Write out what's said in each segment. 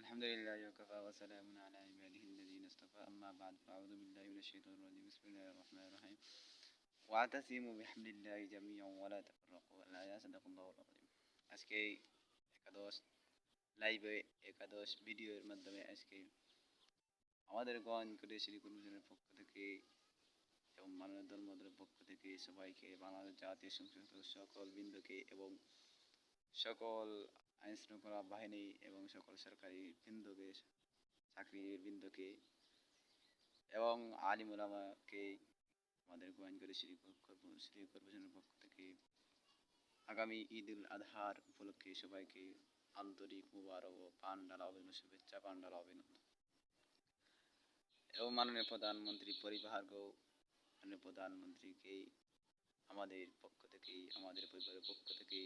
الحمد لله وكفى وسلام على عباده الذين اصطفى أما بعد فأعوذ بالله من الشيطان الرجيم بسم الله الرحمن الرحيم واعتصموا بحبل الله جميعا ولا تفرقوا الآية صدق الله العظيم আজকে একাদশ লাইভে একাদশ ভিডিওর মাধ্যমে আজকে আমাদের গঞ্জ করে শ্রী গুরুজনের পক্ষ থেকে এবং মাননীয় ধর্মদের পক্ষ থেকে সবাইকে বাংলাদেশ জাতীয় সংসদ সকল বৃন্দকে এবং সকল আইন শৃঙ্খলা বাহিনী এবং সকল সরকারি বৃন্দকে চাকরির বৃন্দকে এবং আলিম ওলামাকে আমাদের গোয়াইনগড়ি শ্রী কর্পোরেশনের পক্ষ থেকে আগামী ঈদ উল আজহার উপলক্ষে সবাইকে আন্তরিক মুবারক ও পান্ডালা অভিনন্দন শুভেচ্ছা পান্ডালা অভিনন্দন এবং মাননীয় প্রধানমন্ত্রী মাননীয় প্রধানমন্ত্রীকে আমাদের পক্ষ থেকে আমাদের পরিবারের পক্ষ থেকে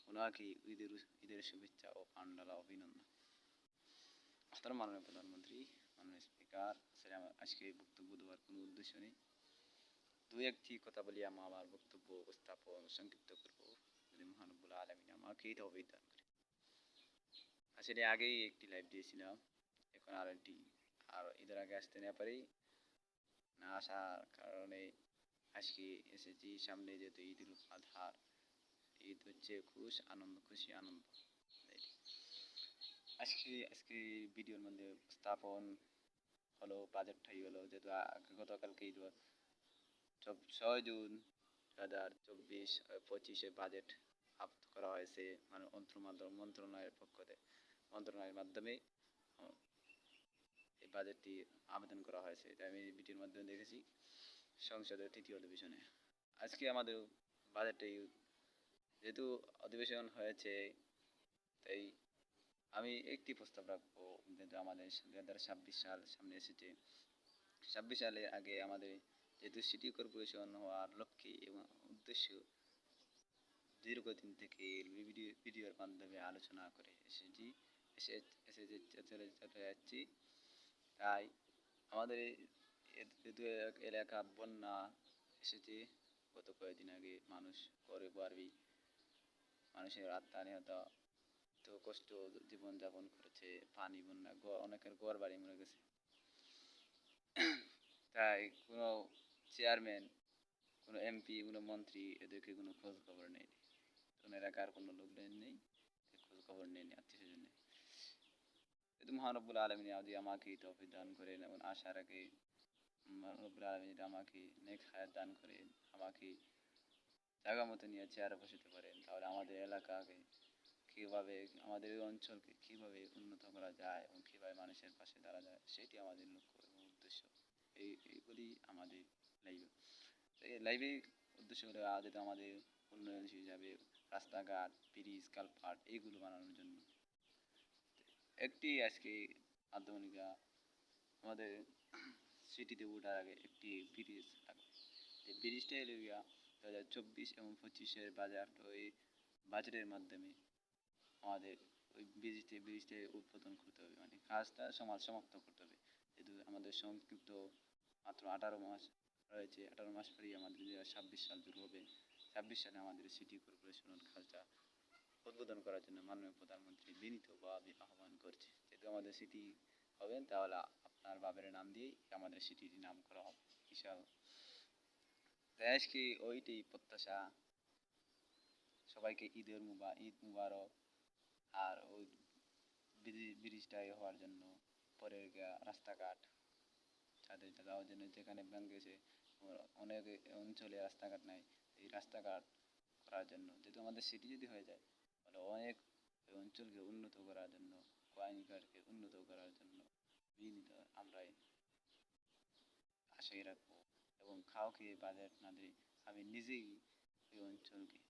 ওনাকে ঈদের শুভেচ্ছা ও পান্ডালা অভিনন্দন। মাননীয় প্রধানমন্ত্রী, মাননীয় স্পিকার, আজকে বক্তব্য দেওয়ার কোনো উদ্দেশ্য নেই, দু একটি কথা বলি আমার বক্তব্য উপস্থাপন সংক্ষিপ্ত করব যদি মহানবুল আলমিন আমাকে তৌফিক দান করে। আসলে আগেই একটি লাইভ দিয়েছিলাম, এখন আর ঈদের আগে আসতে না পারি না আসার কারণে আজকে এসেছি। সামনে যেহেতু ঈদ উল আজহার, ঈদ হচ্ছে খুশি আনন্দ। আজকে ভিডিওর মধ্যে উপস্থাপন হলো বাজেটটাই হলো, যেহেতু গতকালকে 6 জুন 2024-25 বাজেট আপ্ত করা হয়েছে, মানে মন্ত্রণালয়ের মাধ্যমে এই বাজেটটি আবেদন করা হয়েছে। তাই আমি ভিডিওর মাধ্যমে দেখেছি সংসদের তৃতীয় অধিবেশনে। আজকে আমাদের বাজেটে যেহেতু অধিবেশন হয়েছে, তাই আমি একটি প্রস্তাব রাখবো। যেহেতু আমাদের 2026 সাল সামনে এসেছে, 26 সালের আগে আমাদের যেহেতু সিটি কর্পোরেশন হওয়ার লক্ষ্যে এবং উদ্দেশ্য দীর্ঘদিন থেকে ভিডিওর মাধ্যমে আলোচনা করে চলে যাচ্ছি। তাই আমাদের যেহেতু এলাকা বন্যা এসেছে গত কয়েকদিন আগে, মানুষ ঘরে বাড়ি, মানুষের আত্মা নিহত, তো কষ্ট জীবনযাপন করেছে, পানি বন্যা অনেকের ঘর বাড়ি মরে গেছে। তাই কোনো চেয়ারম্যান, কোনো এমপি, কোনো মন্ত্রী এদেরকে কোনো খোঁজ খবর নেই, কোনো এলাকার কোনো লোকজন নেই, খোঁজ খবর নেয়নি, আত্মীয় স্বজন নেই। কিন্তু মহানবুল আলমিন যদি আমাকে তৌফিক দান করেন এবং আসার আগে মহানবুল আলমিন আমাকে নেক হায়াত দান করেন, আমাকে জায়গা মতো নিয়ে চেয়ারে বসাতে পারেন, তাহলে আমাদের এলাকাকে কীভাবে, আমাদের এই অঞ্চলকে কীভাবে উন্নত করা যায় এবং কীভাবে মানুষের পাশে দাঁড়া যায়, সেটি আমাদের লক্ষ্য এবং উদ্দেশ্য। এইগুলি আমাদের লাইভে উদ্দেশ্য করে যেটা আমাদের উন্নয়ন হিসাবে রাস্তাঘাট, ব্রিজ, কালভার্ট এইগুলো বানানোর জন্য একটি আজকে মাধ্যমিকা আমাদের সিটিতে ওঠার আগে একটি ব্রিজ লাগবে। এই ব্রিজটা এলো 2024 এবং 25-এর বাজেটের মাধ্যমে আমাদের ওই ব্রিজটা উদ্বোধন করতে হবে, মানে কাজটা সমাপ্ত করতে হবে। যেহেতু আমাদের সংক্ষিপ্ত মাত্র 18 মাস রয়েছে, 18 মাস পরেই আমাদের 26 সাল শুরু হবে। 26 সালে আমাদের সিটি কর্পোরেশনের কাজটা উদ্বোধন করার জন্য মাননীয় প্রধানমন্ত্রী বিনীতভাবে আহ্বান করছে। যেহেতু আমাদের সিটি হবেন, তাহলে আপনার বাবার নাম দিয়েই আমাদের সিটির নাম করা হবে ইনশাআল্লাহ। তাই আজকে ওইটাই প্রত্যাশা, সবাইকে ঈদ মুবারক। আর ওই ব্রিজটাই হওয়ার জন্য পরে রাস্তাঘাট যাদের যাওয়ার জন্য যেখানে ব্যাংক গেছে অনেক অঞ্চলে রাস্তাঘাট নাই, এই রাস্তাঘাট করার জন্য, যেহেতু আমাদের সিটি যদি হয়ে যায় তাহলে অনেক অঞ্চলকে উন্নত করার জন্য, গোয়াইনঘাটকে উন্নত করার জন্য আমরা আশাই রাখবো এবং কাউকে বাজেট না দিয়ে আমি নিজেই ওই অঞ্চলকে